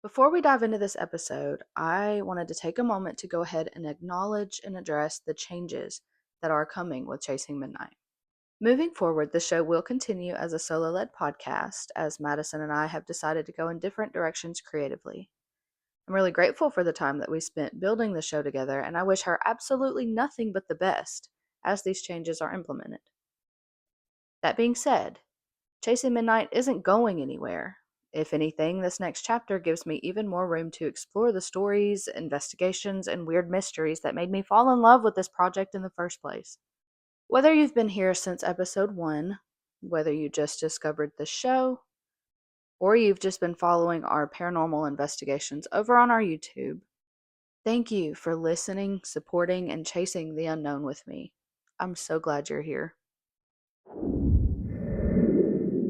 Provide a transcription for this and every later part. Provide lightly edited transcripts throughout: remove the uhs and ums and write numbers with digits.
Before we dive into this episode, I wanted to take a moment to go ahead and acknowledge and address the changes that are coming with Chasing Midnight. Moving forward, the show will continue as a solo led podcast, as Madison and I have decided to go in different directions creatively. I'm really grateful for the time that we spent building the show together, and I wish her absolutely nothing but the best as these changes are implemented. That being said, Chasing Midnight isn't going anywhere. If anything, this next chapter gives me even more room to explore the stories, investigations, and weird mysteries that made me fall in love with this project in the first place. Whether you've been here since episode 1, whether you just discovered the show, or you've just been following our paranormal investigations over on our YouTube, thank you for listening, supporting, and chasing the unknown with me. I'm so glad you're here.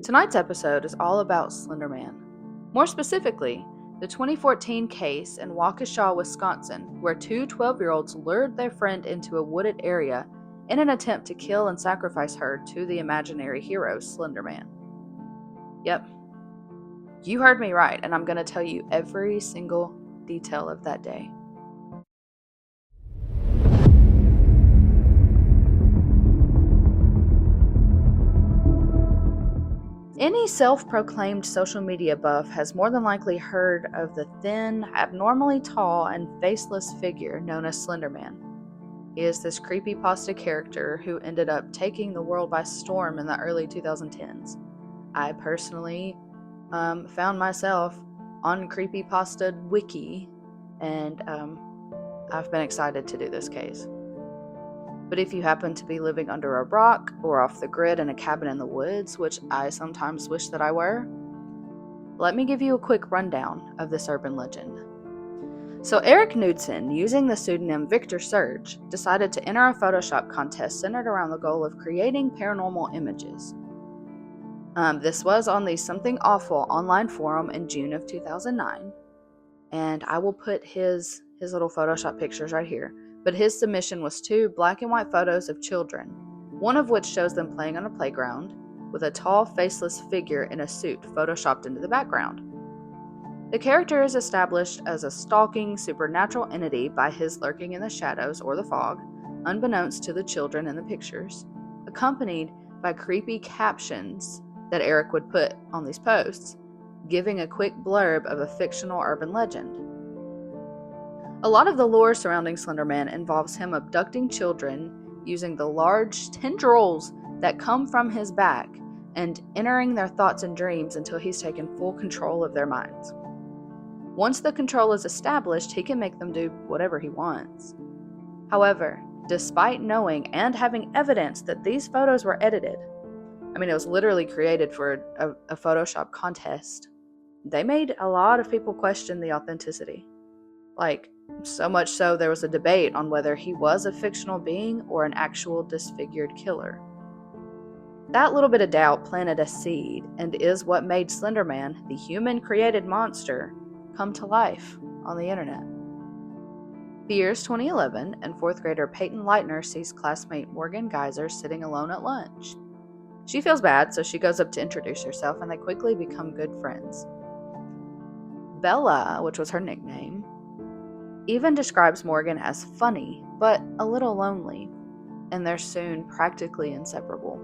Tonight's episode is all about Slender Man. More specifically, the 2014 case in Waukesha, Wisconsin, where two 12-year-olds lured their friend into a wooded area in an attempt to kill and sacrifice her to the imaginary hero, Slender Man. Yep, you heard me right, and I'm going to tell you every single detail of that day. Any self-proclaimed social media buff has more than likely heard of the thin, abnormally tall, and faceless figure known as Slender Man. He is this creepypasta character who ended up taking the world by storm in the early 2010s. I personally found myself on Creepypasta Wiki, and I've been excited to do this case. But if you happen to be living under a rock or off the grid in a cabin in the woods, which I sometimes wish that I were, let me give you a quick rundown of this urban legend. So Eric Knudsen, using the pseudonym Victor Surge, decided to enter a Photoshop contest centered around the goal of creating paranormal images. This was on the Something Awful online forum in June of 2009, and I will put his little Photoshop pictures right here. But his submission was 2 black and white photos of children, one of which shows them playing on a playground, with a tall, faceless figure in a suit photoshopped into the background. The character is established as a stalking, supernatural entity by his lurking in the shadows or the fog, unbeknownst to the children in the pictures, accompanied by creepy captions that Eric would put on these posts, giving a quick blurb of a fictional urban legend. A lot of the lore surrounding Slender Man involves him abducting children using the large tendrils that come from his back and entering their thoughts and dreams until he's taken full control of their minds. Once the control is established, he can make them do whatever he wants. However, despite knowing and having evidence that these photos were edited, it was literally created for a Photoshop contest, they made a lot of people question the authenticity. So much so there was a debate on whether he was a fictional being or an actual disfigured killer. That little bit of doubt planted a seed and is what made Slender Man, the human-created monster, come to life on the internet. The year's 2011, and 4th grader Payton Leutner sees classmate Morgan Geyser sitting alone at lunch. She feels bad, so she goes up to introduce herself, and they quickly become good friends. Bella, which was her nickname, even describes Morgan as funny, but a little lonely, and they're soon practically inseparable.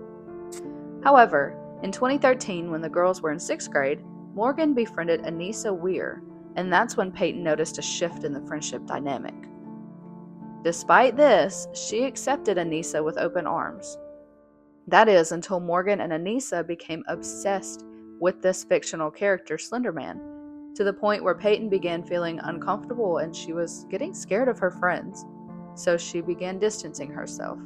However, in 2013, when the girls were in 6th grade, Morgan befriended Anissa Weir, and that's when Payton noticed a shift in the friendship dynamic. Despite this, she accepted Anissa with open arms. That is, until Morgan and Anissa became obsessed with this fictional character, Slender Man, to the point where Payton began feeling uncomfortable and she was getting scared of her friends, so she began distancing herself.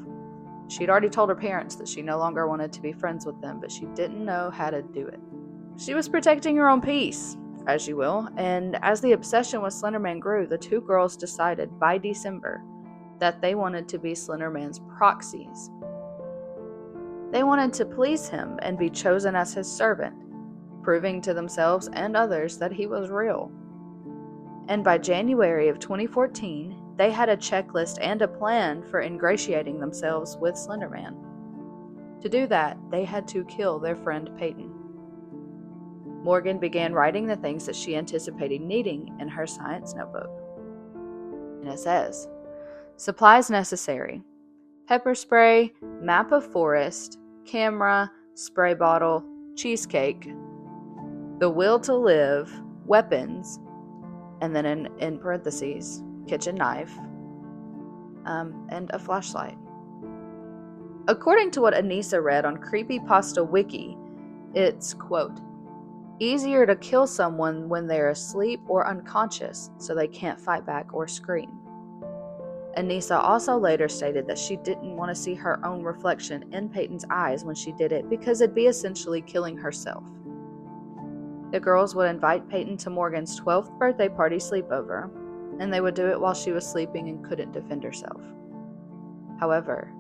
She'd already told her parents that she no longer wanted to be friends with them, but she didn't know how to do it. She was protecting her own peace, as you will, and as the obsession with Slender Man grew, the two girls decided by December that they wanted to be Slender Man's proxies. They wanted to please him and be chosen as his servant, proving to themselves and others that he was real. And by January of 2014, they had a checklist and a plan for ingratiating themselves with Slender Man. To do that, they had to kill their friend Payton. Morgan began writing the things that she anticipated needing in her science notebook. And it says, supplies necessary: pepper spray, map of forest, camera, spray bottle, cheesecake, the will to live, weapons, and then in parentheses, kitchen knife, and a flashlight. According to what Anissa read on Creepypasta Wiki, it's, quote, easier to kill someone when they're asleep or unconscious so they can't fight back or scream. Anissa also later stated that she didn't want to see her own reflection in Payton's eyes when she did it because it'd be essentially killing herself. The girls would invite Payton to Morgan's 12th birthday party sleepover, and they would do it while she was sleeping and couldn't defend herself. However,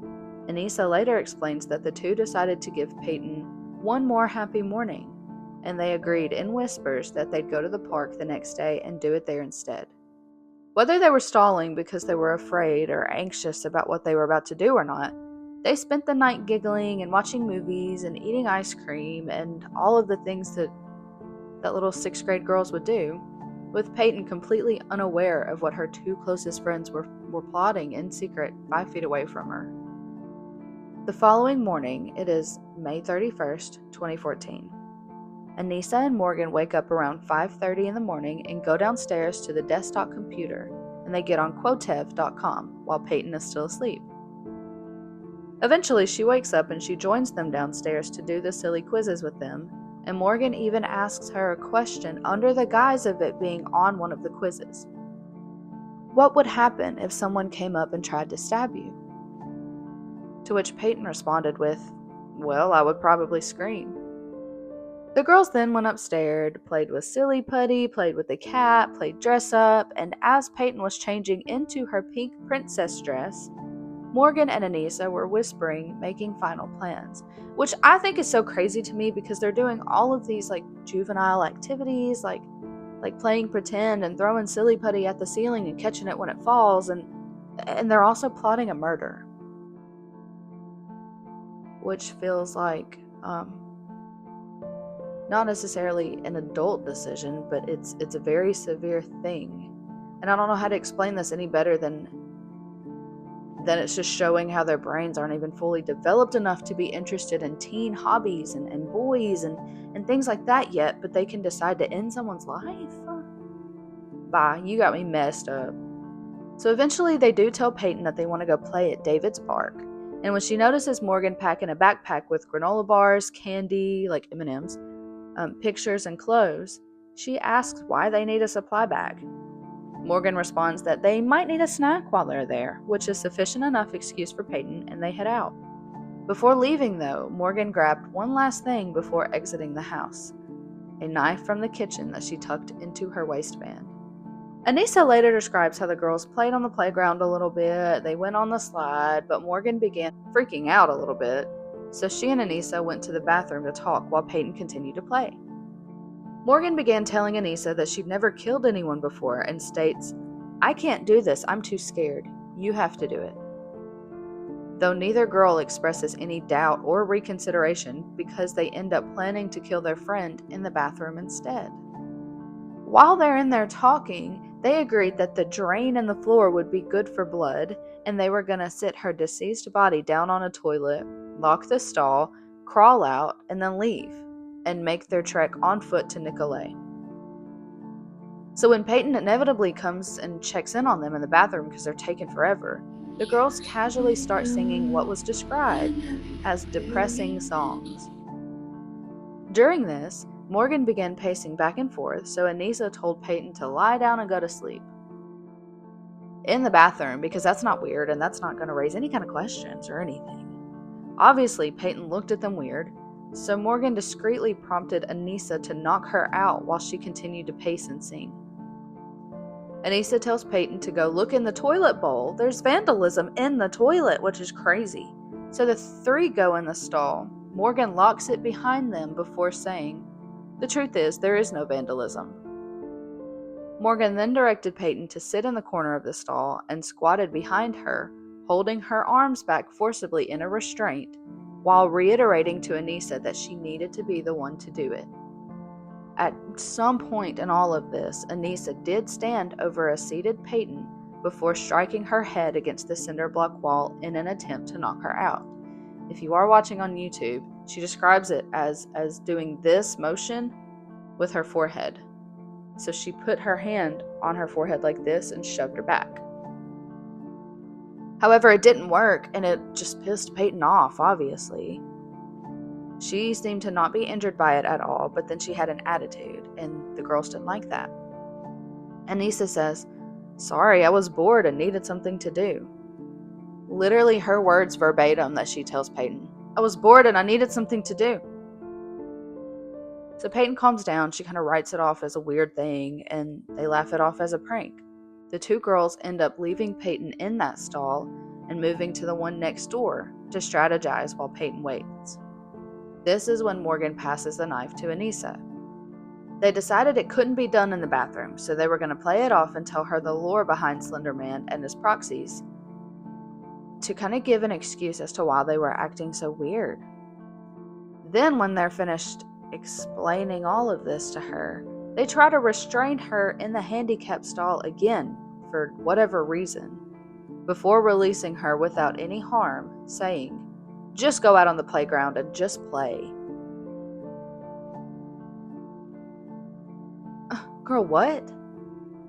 Anissa later explains that the two decided to give Payton one more happy morning, and they agreed in whispers that they'd go to the park the next day and do it there instead. Whether they were stalling because they were afraid or anxious about what they were about to do or not, they spent the night giggling and watching movies and eating ice cream and all of the things that little 6th grade girls would do, with Payton completely unaware of what her two closest friends were plotting in secret 5 feet away from her. The following morning, it is May 31st, 2014. Anissa and Morgan wake up around 5:30 in the morning and go downstairs to the desktop computer, and they get on Quotev.com while Payton is still asleep. Eventually, she wakes up and she joins them downstairs to do the silly quizzes with them, and Morgan even asks her a question under the guise of it being on one of the quizzes. What would happen if someone came up and tried to stab you? To which Payton responded with, well, I would probably scream. The girls then went upstairs, played with silly putty, played with the cat, played dress up, and as Payton was changing into her pink princess dress, Morgan and Anissa were whispering, making final plans, which I think is so crazy to me because they're doing all of these like juvenile activities, like playing pretend and throwing silly putty at the ceiling and catching it when it falls, and they're also plotting a murder, which feels like not necessarily an adult decision, but it's a very severe thing. And I don't know how to explain this any better than it's just showing how their brains aren't even fully developed enough to be interested in teen hobbies and boys and things like that yet, but they can decide to end someone's life? Bye, you got me messed up. So eventually they do tell Payton that they want to go play at David's Park. And when she notices Morgan packing a backpack with granola bars, candy, like M&Ms, pictures, and clothes, she asks why they need a supply bag. Morgan responds that they might need a snack while they're there, which is sufficient enough excuse for Payton, and they head out. Before leaving, though, Morgan grabbed one last thing before exiting the house: a knife from the kitchen that she tucked into her waistband. Anissa later describes how the girls played on the playground a little bit, they went on the slide, but Morgan began freaking out a little bit, so she and Anissa went to the bathroom to talk while Payton continued to play. Morgan began telling Anissa that she'd never killed anyone before and states, I can't do this, I'm too scared. You have to do it. Though neither girl expresses any doubt or reconsideration because they end up planning to kill their friend in the bathroom instead. While they're in there talking, they agreed that the drain in the floor would be good for blood, and they were going to sit her deceased body down on a toilet, lock the stall, crawl out, and then leave, and make their trek on foot to Nicolay. So when Payton inevitably comes and checks in on them in the bathroom because they're taking forever, the girls casually start singing what was described as depressing songs. During this, Morgan began pacing back and forth, so Anissa told Payton to lie down and go to sleep. In the bathroom, because that's not weird and that's not going to raise any kind of questions or anything. Obviously, Payton looked at them weird, so Morgan discreetly prompted Anissa to knock her out while she continued to pace and sing. Anissa tells Payton to go look in the toilet bowl. There's vandalism in the toilet, which is crazy. So the three go in the stall. Morgan locks it behind them before saying, the truth is, there is no vandalism. Morgan then directed Payton to sit in the corner of the stall and squatted behind her, holding her arms back forcibly in a restraint, while reiterating to Anissa that she needed to be the one to do it. At some point in all of this, Anissa did stand over a seated Payton before striking her head against the cinder block wall in an attempt to knock her out. If you are watching on YouTube, she describes it as doing this motion with her forehead. So she put her hand on her forehead like this and shoved her back. However, it didn't work, and it just pissed Payton off, obviously. She seemed to not be injured by it at all, but then she had an attitude, and the girls didn't like that. Anissa says, "Sorry, I was bored and needed something to do." Literally her words verbatim that she tells Payton. "I was bored and I needed something to do." So Payton calms down, she kind of writes it off as a weird thing, and they laugh it off as a prank. The two girls end up leaving Payton in that stall and moving to the one next door to strategize while Payton waits. This is when Morgan passes the knife to Anissa. They decided it couldn't be done in the bathroom, so they were going to play it off and tell her the lore behind Slender Man and his proxies to kind of give an excuse as to why they were acting so weird. Then when they're finished explaining all of this to her, they try to restrain her in the handicap stall again for whatever reason, before releasing her without any harm, saying, "Just go out on the playground and just play." Girl, what?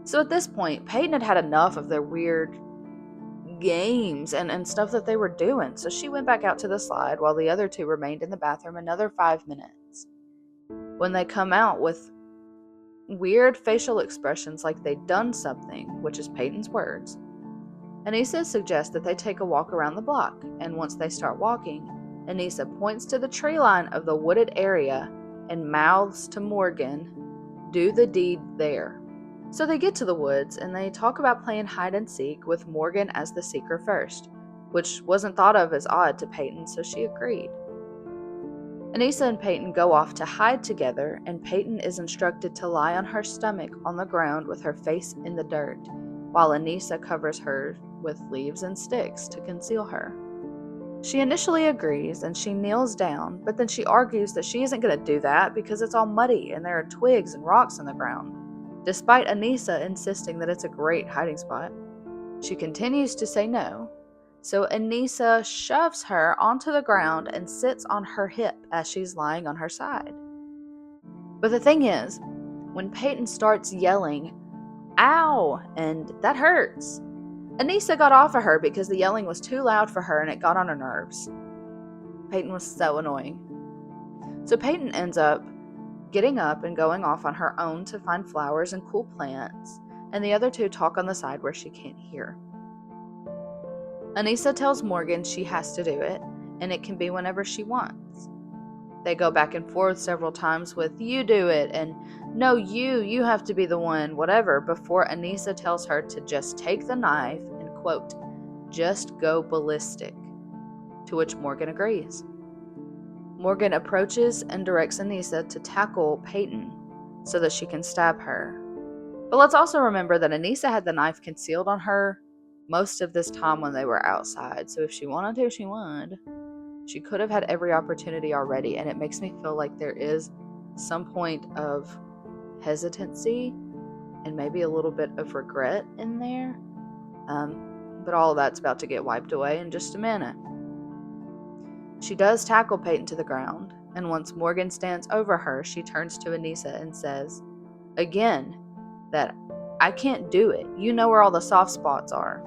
So at this point, Payton had had enough of their weird games and stuff that they were doing, so she went back out to the slide while the other two remained in the bathroom another 5 minutes. When they come out with weird facial expressions like they'd done something, which is Payton's words, Anissa suggests that they take a walk around the block, and once they start walking, Anissa points to the tree line of the wooded area and mouths to Morgan, "Do the deed there." So they get to the woods, and they talk about playing hide and seek with Morgan as the seeker first, which wasn't thought of as odd to Payton, so she agreed. Anissa and Payton go off to hide together, and Payton is instructed to lie on her stomach on the ground with her face in the dirt, while Anissa covers her with leaves and sticks to conceal her. She initially agrees, and she kneels down, but then she argues that she isn't going to do that because it's all muddy and there are twigs and rocks in the ground, despite Anissa insisting that it's a great hiding spot. She continues to say no, so Anissa shoves her onto the ground and sits on her hip as she's lying on her side. But the thing is, when Payton starts yelling, "Ow!" and "That hurts," Anissa got off of her because the yelling was too loud for her and it got on her nerves. Payton was so annoying. So Payton ends up getting up and going off on her own to find flowers and cool plants, and the other two talk on the side where she can't hear. Anissa tells Morgan she has to do it, and it can be whenever she wants. They go back and forth several times with "you do it" and "no, you have to be the one," whatever, before Anissa tells her to just take the knife and, quote, "just go ballistic," to which Morgan agrees. Morgan approaches and directs Anissa to tackle Payton so that she can stab her. But let's also remember that Anissa had the knife concealed on her most of this time when they were outside, so if she wanted to, she would. She could have had every opportunity already, and it makes me feel like there is some point of hesitancy and maybe a little bit of regret in there. But all of that's about to get wiped away in just a minute. She does tackle Payton to the ground, and once Morgan stands over her, she turns to Anissa and says, again, that "I can't do it. You know where all the soft spots are."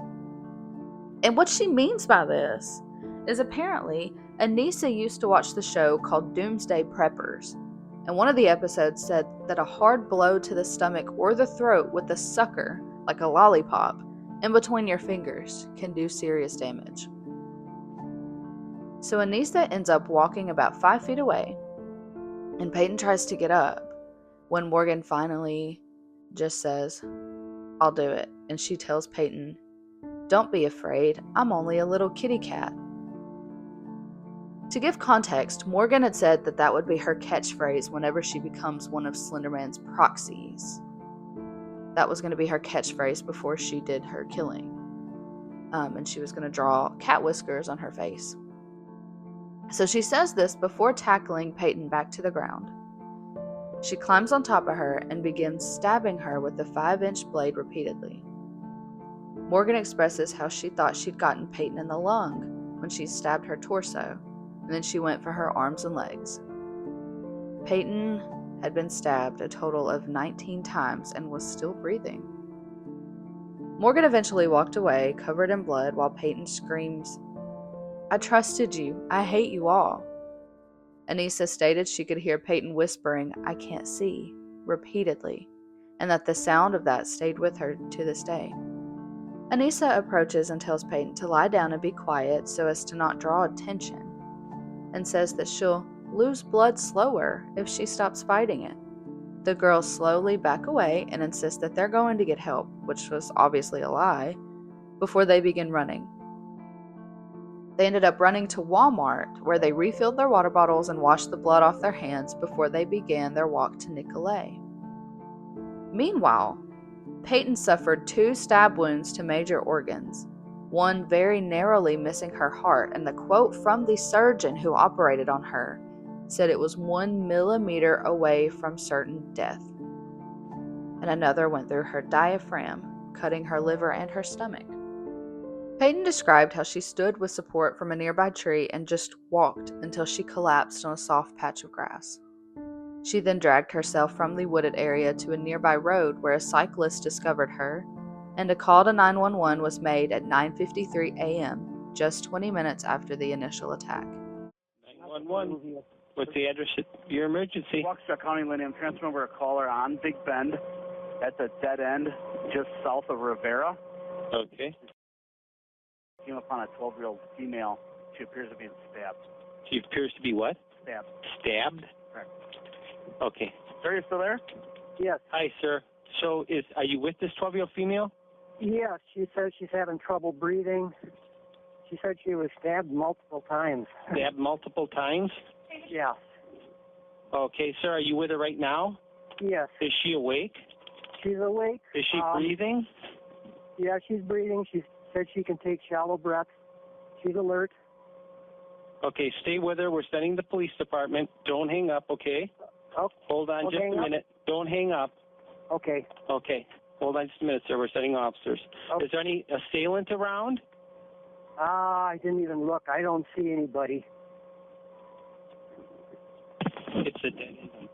And what she means by this is apparently Anissa used to watch the show called Doomsday Preppers, and one of the episodes said that a hard blow to the stomach or the throat with a sucker, like a lollipop, in between your fingers can do serious damage. So Anissa ends up walking about 5 feet away, and Payton tries to get up when Morgan finally just says, "I'll do it," and she tells Payton, "Don't be afraid, I'm only a little kitty cat." To give context, Morgan had said that that would be her catchphrase whenever she becomes one of Slender Man's proxies. That was going to be her catchphrase before she did her killing. And she was going to draw cat whiskers on her face. So she says this before tackling Payton back to the ground. She climbs on top of her and begins stabbing her with the 5-inch blade repeatedly. Morgan expresses how she thought she'd gotten Payton in the lung when she stabbed her torso, and then she went for her arms and legs. Payton had been stabbed a total of 19 times and was still breathing. Morgan eventually walked away, covered in blood, while Payton screams, "I trusted you. I hate you all." Anissa stated she could hear Payton whispering, "I can't see," repeatedly, and that the sound of that stayed with her to this day. Anissa approaches and tells Payton to lie down and be quiet so as to not draw attention, and says that she'll lose blood slower if she stops fighting it. The girls slowly back away and insist that they're going to get help, which was obviously a lie, before they begin running. They ended up running to Walmart, where they refilled their water bottles and washed the blood off their hands before they began their walk to Nicolet. Meanwhile, Payton suffered 2 stab wounds to major organs, one very narrowly missing her heart, and the quote from the surgeon who operated on her said it was 1 millimeter away from certain death. And another went through her diaphragm, cutting her liver and her stomach. Payton described how she stood with support from a nearby tree and just walked until she collapsed on a soft patch of grass. She then dragged herself from the wooded area to a nearby road where a cyclist discovered her, and a call to 911 was made at 9:53 a.m., just 20 minutes after the initial attack. 911. What's the address of your emergency? Waukesha County, Lynn. I'm transferring over a caller on Big Bend. That's a dead end just south of Rivera. Okay. Came upon a 12-year-old female. She appears to be stabbed. She appears to be what? Stabbed. Stabbed? Correct. Okay. Sir, you still there? Yes. Hi, sir. So are you with this 12-year-old female? Yes, she says she's having trouble breathing. She said she was stabbed multiple times. Stabbed multiple times? Yeah. Okay, sir. Are you with her right now? Yes. Is she awake? She's awake. Is she breathing? Yeah, she's breathing. She said she can take shallow breaths. She's alert. Okay, stay with her. We're sending the police department. Don't hang up, okay? Oh, Hold on just a minute. Don't hang up. okay. Okay. Hold on just a minute, sir. We're sending officers. Okay. Is there any assailant around? I didn't even look. I don't see anybody. It's a dead end.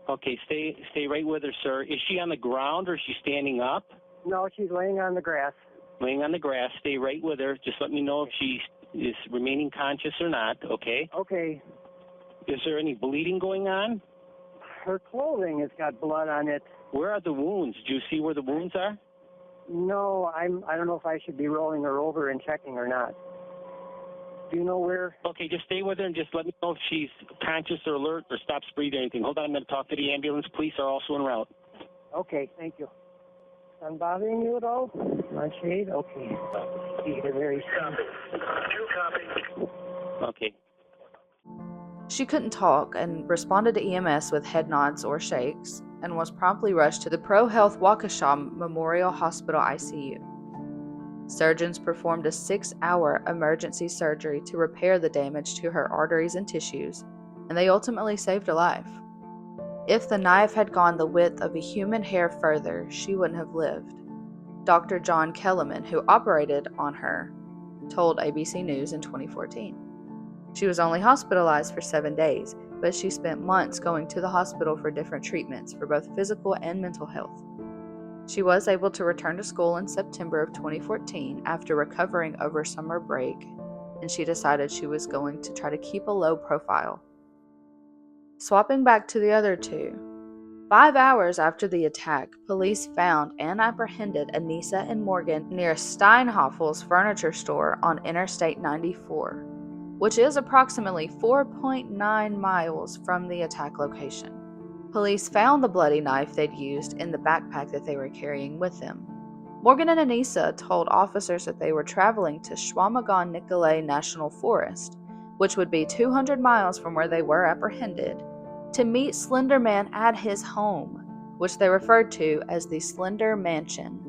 Okay, stay right with her, sir. Is she on the ground or is she standing up? No, she's laying on the grass. Laying on the grass. Stay right with her. Just let me know if she is remaining conscious or not, okay? Okay. Is there any bleeding going on? Her clothing has got blood on it. Where are the wounds? Do you see where the wounds are? No, I don't know if I should be rolling her over and checking or not. Do you know where? Okay, just stay with her and just let me know if she's conscious or alert or stops breathing or anything. Hold on, I'm going to talk to the ambulance. Police are also en route. Okay, thank you. I'm bothering you at all? My shade? Okay. You're very Okay. She couldn't talk and responded to EMS with head nods or shakes, and was promptly rushed to the Pro Health Waukesha Memorial Hospital ICU. Surgeons performed a 6-hour emergency surgery to repair the damage to her arteries and tissues, and they ultimately saved a life. If the knife had gone the width of a human hair further, she wouldn't have lived. Dr. John Kellerman, who operated on her, told ABC News in 2014. She was only hospitalized for 7 days, but she spent months going to the hospital for different treatments for both physical and mental health. She was able to return to school in September of 2014 after recovering over summer break, and she decided she was going to try to keep a low profile. Swapping back to the other two, 5 hours after the attack, police found and apprehended Anissa and Morgan near Steinhoffel's furniture store on Interstate 94, which is approximately 4.9 miles from the attack location. Police found the bloody knife they'd used in the backpack that they were carrying with them. Morgan and Anissa told officers that they were traveling to Chequamegon-Nicolet National Forest, which would be 200 miles from where they were apprehended, to meet Slender Man at his home, which they referred to as the Slender Mansion.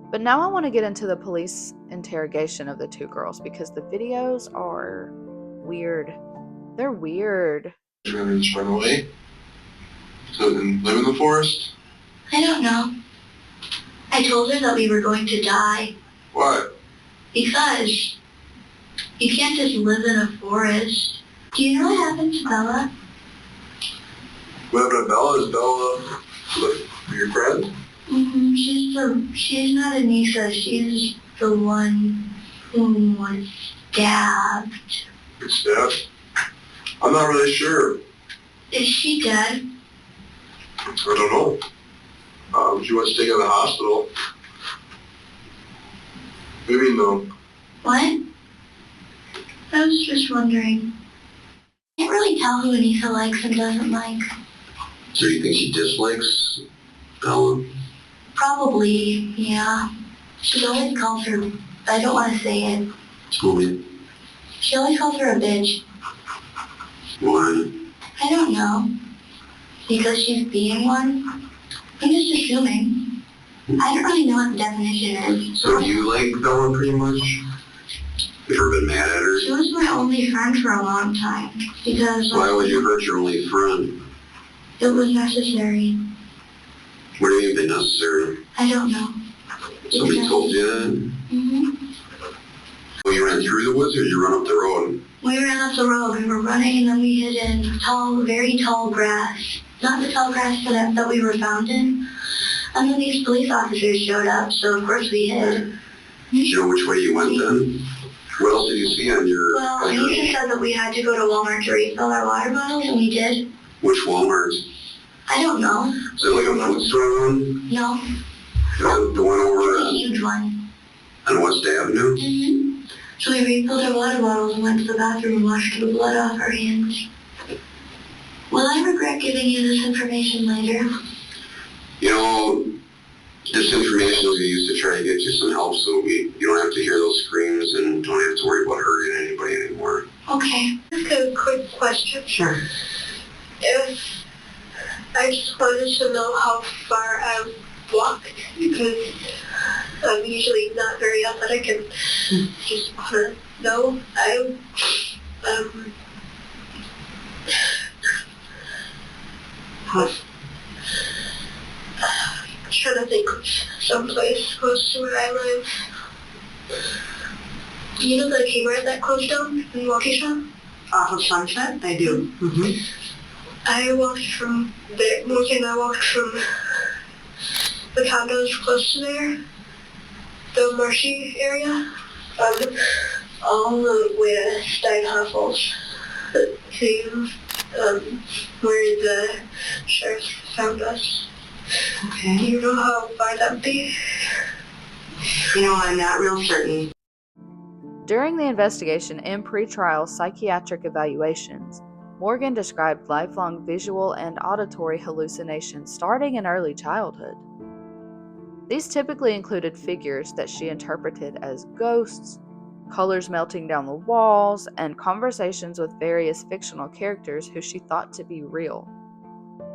But now I want to get into the police interrogation of the two girls because the videos are weird. They're weird. Really just run away. So then live in the forest? I don't know. I told her that we were going to die. Why? Because you can't just live in a forest. Do you know what happened to Bella? What happened to Bella? Is Bella your friend? She's not Anissa. She's the one who was stabbed. Stabbed? I'm not really sure. Is she dead? I don't know. She was taken to the hospital. Maybe no. What? I was just wondering. I can't really tell who Anissa likes and doesn't like. So you think she dislikes Bella? Probably, yeah. She always calls her, I don't want to say it. Tell me. She always calls her a bitch. Why? I don't know. Because she's being one? I'm just assuming. I don't really know what the definition is. So you like Bella pretty much? You ever been mad at her? She was my only friend for a long time. Because... Why would you hurt your only friend? It was necessary. What do you mean necessary? I don't know. Somebody told you that? Well, you ran through the woods or you run up the road? We ran up the road. We were running and then we hid in tall, very tall grass. Not the tall grass that we were found in. And then these police officers showed up, so of course we hid. Do you know which way you went then? What else did you see on your... Well, Anisha said that we had to go to Walmart to refill our water bottles, and we did. Which Walmart? I don't know. Is it like a food store one? No. The one over... It's a huge one. On West Avenue? So we refilled our water bottles and went to the bathroom and washed the blood off our hands. Will I regret giving you this information later? You know, this information we used to try to get you some help so you don't have to hear those screams and don't have to worry about hurting anybody anymore. Okay. Just a quick question. Sure. I just wanted to know how far I've walked because I'm usually not very athletic and just want to know. I'm trying to think of someplace close to where I live. You know the Kmart that closed down in Waukesha? Off of Sunset? I do. I walked from there. Morgan and I walked from the condos close to there, the marshy area, all the way to Steinhoffel's to where the sheriff found us. Okay. Do you know how far that would be? You know, I'm not real certain. During the investigation and pre-trial psychiatric evaluations, Morgan described lifelong visual and auditory hallucinations starting in early childhood. These typically included figures that she interpreted as ghosts, colors melting down the walls, and conversations with various fictional characters who she thought to be real.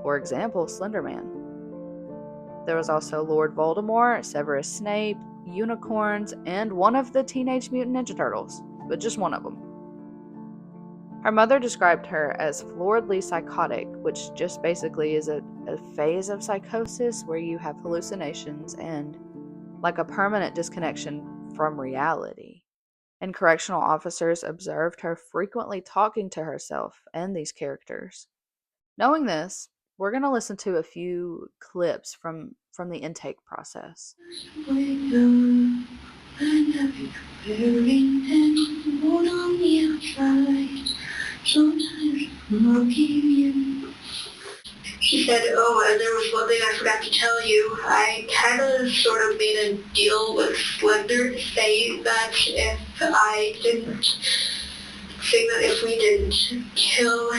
For example, Slender Man. There was also Lord Voldemort, Severus Snape, unicorns, and one of the Teenage Mutant Ninja Turtles, but just one of them. Her mother described her as floridly psychotic, which just basically is a phase of psychosis where you have hallucinations and like a permanent disconnection from reality. And correctional officers observed her frequently talking to herself and these characters. Knowing this, we're going to listen to a few clips from the intake process. She said, oh, and there was one thing I forgot to tell you. I kind of sort of made a deal with Slender saying that if we didn't kill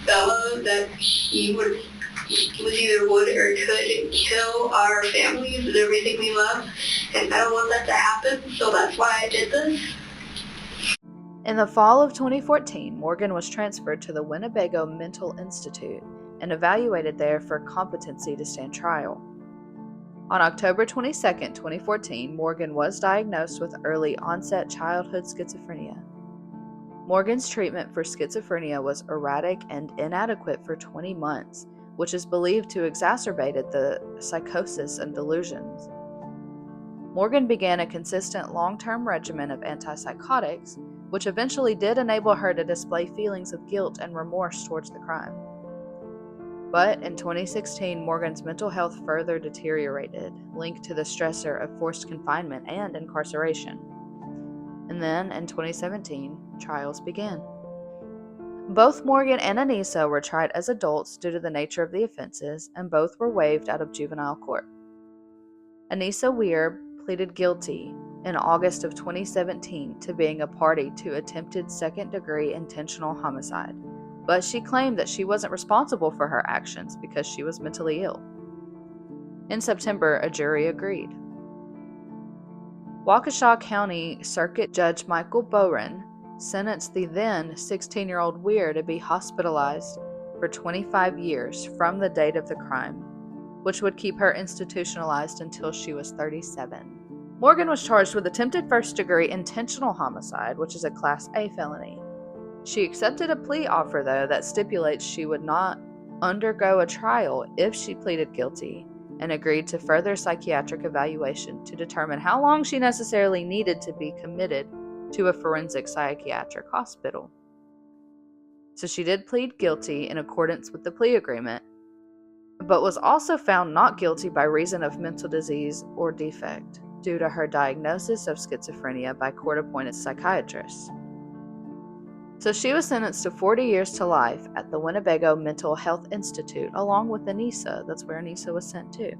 Bella, that he either would or could kill our families and everything we love. And I don't want that to happen, so that's why I did this. In the fall of 2014, Morgan was transferred to the Winnebago Mental Institute and evaluated there for competency to stand trial. On October 22, 2014, Morgan was diagnosed with early onset childhood schizophrenia. Morgan's treatment for schizophrenia was erratic and inadequate for 20 months, which is believed to have exacerbated the psychosis and delusions. Morgan began a consistent long-term regimen of antipsychotics, which eventually did enable her to display feelings of guilt and remorse towards the crime. But in 2016, Morgan's mental health further deteriorated, linked to the stressor of forced confinement and incarceration. And then, in 2017, trials began. Both Morgan and Anissa were tried as adults due to the nature of the offenses, and both were waived out of juvenile court. Anissa Weir pleaded guilty in August of 2017 to being a party to attempted second-degree intentional homicide, but she claimed that she wasn't responsible for her actions because she was mentally ill. In September, a jury agreed. Waukesha County Circuit Judge Michael Boren sentenced the then 16-year-old Weir to be hospitalized for 25 years from the date of the crime, which would keep her institutionalized until she was 37. Morgan was charged with attempted first-degree intentional homicide, which is a Class A felony. She accepted a plea offer, though, that stipulates she would not undergo a trial if she pleaded guilty, and agreed to further psychiatric evaluation to determine how long she necessarily needed to be committed to a forensic psychiatric hospital. So she did plead guilty in accordance with the plea agreement, but was also found not guilty by reason of mental disease or defect due to her diagnosis of schizophrenia by court-appointed psychiatrists. So she was sentenced to 40 years to life at the Winnebago Mental Health Institute, along with Anissa. That's where Anissa was sent to.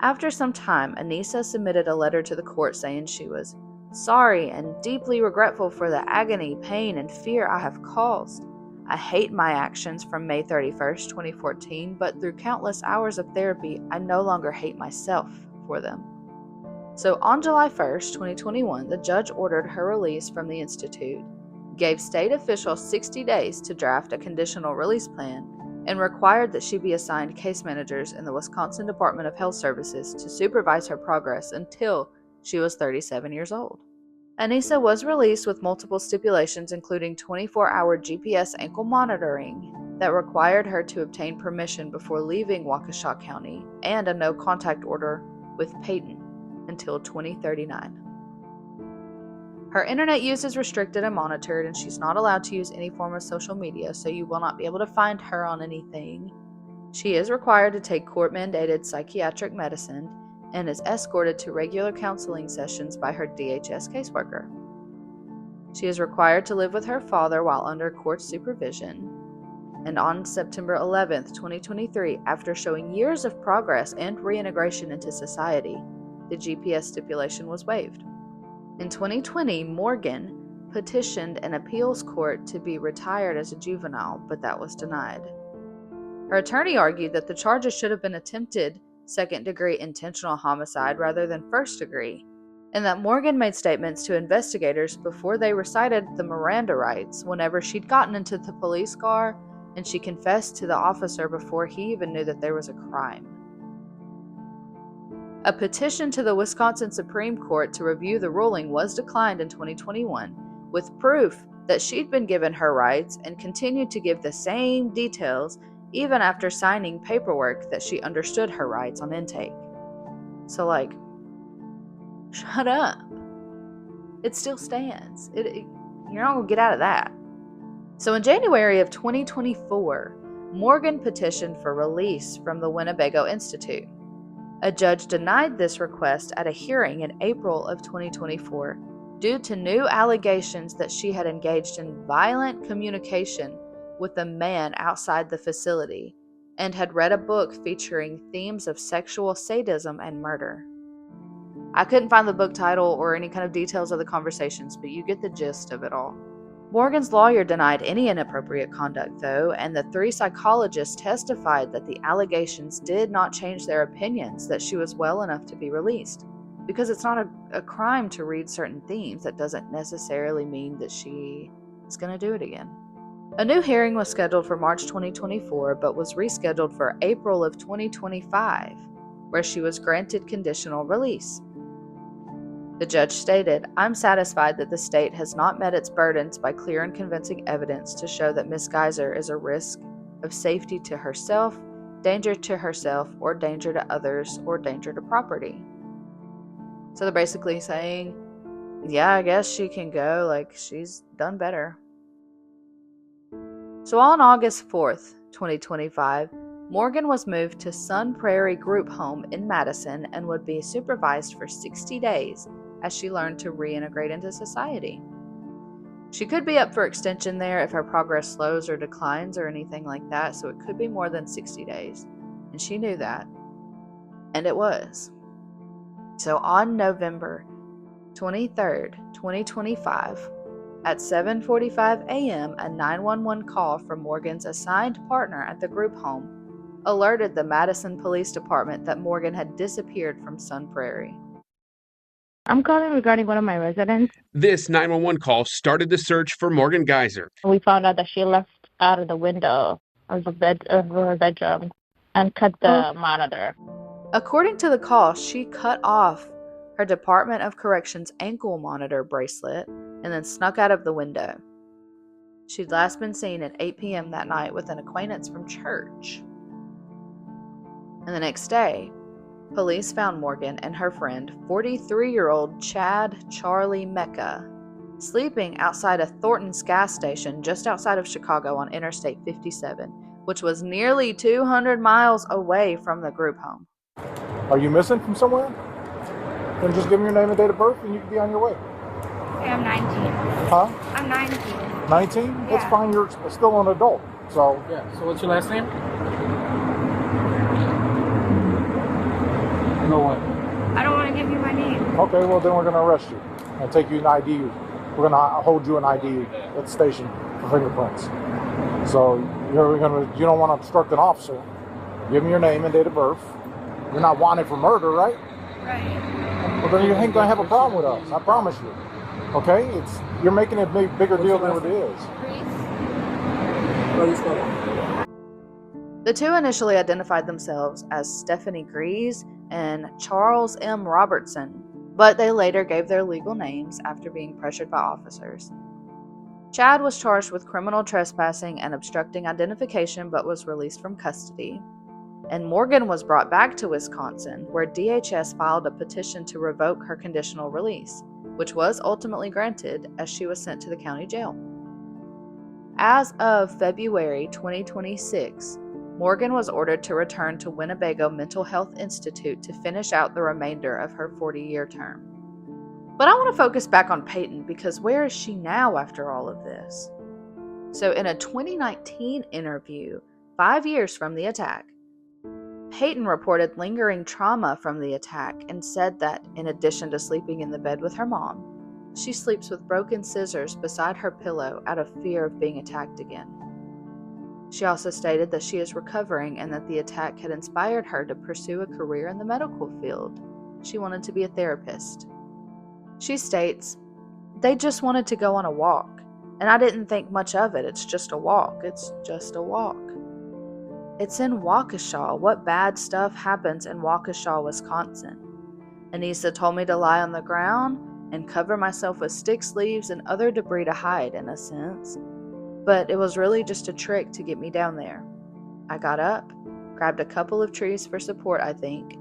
After some time, Anissa submitted a letter to the court saying she was sorry and deeply regretful for the agony, pain, and fear I have caused. I hate my actions from May 31st, 2014, but through countless hours of therapy, I no longer hate myself for them. So on July 1st, 2021, the judge ordered her release from the institute, gave state officials 60 days to draft a conditional release plan, and required that she be assigned case managers in the Wisconsin Department of Health Services to supervise her progress until she was 37 years old. Anissa was released with multiple stipulations, including 24-hour GPS ankle monitoring that required her to obtain permission before leaving Waukesha County, and a no-contact order with Payton until 2039. Her internet use is restricted and monitored, and she's not allowed to use any form of social media, so you will not be able to find her on anything. She is required to take court-mandated psychiatric medicine and is escorted to regular counseling sessions by her DHS caseworker. She is required to live with her father while under court supervision. And on September 11th, 2023, after showing years of progress and reintegration into society, the GPS stipulation was waived. In 2020, Morgan petitioned an appeals court to be retired as a juvenile, but that was denied. Her attorney argued that the charges should have been attempted second-degree intentional homicide rather than first-degree, and that Morgan made statements to investigators before they recited the Miranda rights whenever she'd gotten into the police car, and she confessed to the officer before he even knew that there was a crime. A petition to the Wisconsin Supreme Court to review the ruling was declined in 2021, with proof that she'd been given her rights and continued to give the same details even after signing paperwork that she understood her rights on intake. So, shut up. It still stands. You're not going to get out of that. So in January of 2024, Morgan petitioned for release from the Winnebago Institute. A judge denied this request at a hearing in April of 2024 due to new allegations that she had engaged in violent communication with a man outside the facility and had read a book featuring themes of sexual sadism and murder. I couldn't find the book title or any kind of details of the conversations, but you get the gist of it all. Morgan's lawyer denied any inappropriate conduct, though, and the 3 psychologists testified that the allegations did not change their opinions that she was well enough to be released. Because it's not a crime to read certain themes, that doesn't necessarily mean that she is going to do it again. A new hearing was scheduled for March 2024, but was rescheduled for April of 2025, where she was granted conditional release. The judge stated, "I'm satisfied that the state has not met its burdens by clear and convincing evidence to show that Miss Geyser is a risk of safety to herself, danger to herself, or danger to others, or danger to property." So they're basically saying, yeah, I guess she can go, like, she's done better. So on August 4th, 2025, Morgan was moved to Sun Prairie Group Home in Madison and would be supervised for 60 days as she learned to reintegrate into society. She could be up for extension there if her progress slows or declines or anything like that, so it could be more than 60 days. And she knew that. And it was. So on November 23rd, 2025, at 7:45 a.m., a 911 call from Morgan's assigned partner at the group home alerted the Madison Police Department that Morgan had disappeared from Sun Prairie. I'm calling regarding one of my residents. This 911 call started the search for Morgan Geyser. We found out that she left out of the window of her bedroom and cut the monitor. According to the call, she cut off her Department of Corrections ankle monitor bracelet and then snuck out of the window. She'd last been seen at 8 p.m. that night with an acquaintance from church. And the next day, police found Morgan and her friend, 43-year-old Chad Charlie Mecca, sleeping outside a Thornton's gas station just outside of Chicago on Interstate 57, which was nearly 200 miles away from the group home. Are you missing from somewhere? Then just give me your name and date of birth and you can be on your way. Okay, I'm 19. Huh? I'm 19. 19? Yeah. That's fine, you're still an adult. So Yeah, so what's your last name? No what? I don't want to give you my name. okay, well then we're gonna arrest you and take you an ID. We're gonna hold you an ID at the station for fingerprints. So you don't want to obstruct an officer. Give me your name and date of birth. You're not wanted for murder, right? Right. Well, then you ain't gonna have a problem with us. I promise you. Okay? You're making it a bigger deal than it is. The two initially identified themselves as Stephanie Grease and Charles M. Robertson, but they later gave their legal names after being pressured by officers. Chad was charged with criminal trespassing and obstructing identification but was released from custody. And Morgan was brought back to Wisconsin, where DHS filed a petition to revoke her conditional release, which was ultimately granted as she was sent to the county jail. As of February 2026, Morgan was ordered to return to Winnebago Mental Health Institute to finish out the remainder of her 40-year term. But I want to focus back on Payton because where is she now after all of this? So in a 2019 interview, 5 years from the attack, Payton reported lingering trauma from the attack and said that, in addition to sleeping in the bed with her mom, she sleeps with broken scissors beside her pillow out of fear of being attacked again. She also stated that she is recovering and that the attack had inspired her to pursue a career in the medical field. She wanted to be a therapist. She states, "They just wanted to go on a walk, and I didn't think much of it. It's just a walk. It's just a walk." It's in Waukesha. What bad stuff happens in Waukesha, Wisconsin? Anissa told me to lie on the ground and cover myself with sticks, leaves, and other debris to hide, in a sense. But it was really just a trick to get me down there. I got up, grabbed a couple of trees for support, I think,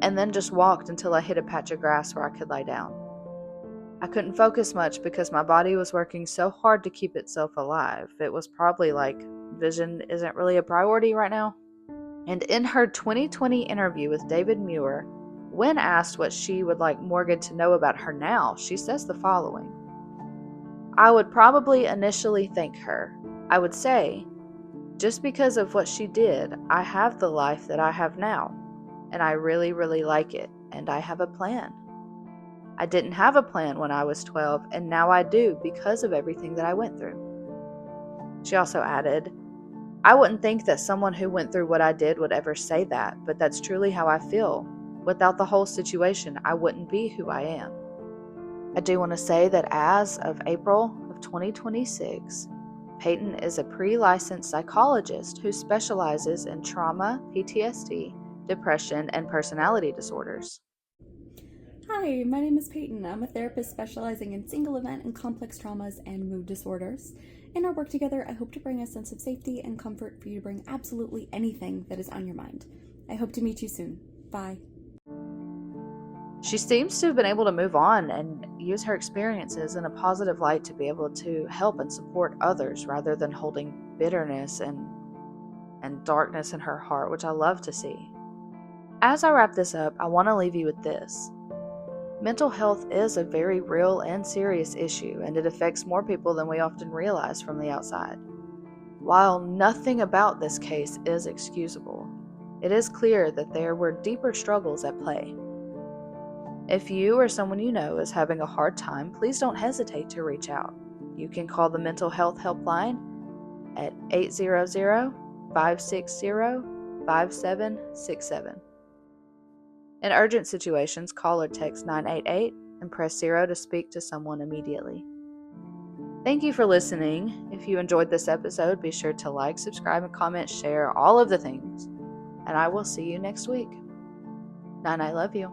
and then just walked until I hit a patch of grass where I could lie down. I couldn't focus much because my body was working so hard to keep itself alive. It was probably like vision isn't really a priority right now. And in her 2020 interview with David Muir, when asked what she would like Morgan to know about her now, she says the following: "I would probably initially thank her. I would say, just because of what she did, I have the life that I have now, and I really, really like it, and I have a plan. I didn't have a plan when I was 12, and now I do because of everything that I went through." She also added, "I wouldn't think that someone who went through what I did would ever say that, but that's truly how I feel. Without the whole situation, I wouldn't be who I am." I do want to say that as of April of 2026, Payton is a pre-licensed psychologist who specializes in trauma, PTSD, depression, and personality disorders. Hi, my name is Payton. I'm a therapist specializing in single event and complex traumas and mood disorders. In our work together, I hope to bring a sense of safety and comfort for you to bring absolutely anything that is on your mind. I hope to meet you soon. Bye. She seems to have been able to move on and use her experiences in a positive light to be able to help and support others rather than holding bitterness and darkness in her heart, which I love to see. As I wrap this up, I want to leave you with this. Mental health is a very real and serious issue, and it affects more people than we often realize from the outside. While nothing about this case is excusable, it is clear that there were deeper struggles at play. If you or someone you know is having a hard time, please don't hesitate to reach out. You can call the Mental Health Helpline at 800-560-5767. In urgent situations, call or text 988 and press 0 to speak to someone immediately. Thank you for listening. If you enjoyed this episode, be sure to like, subscribe, and comment, share all of the things. And I will see you next week. Nine, I love you.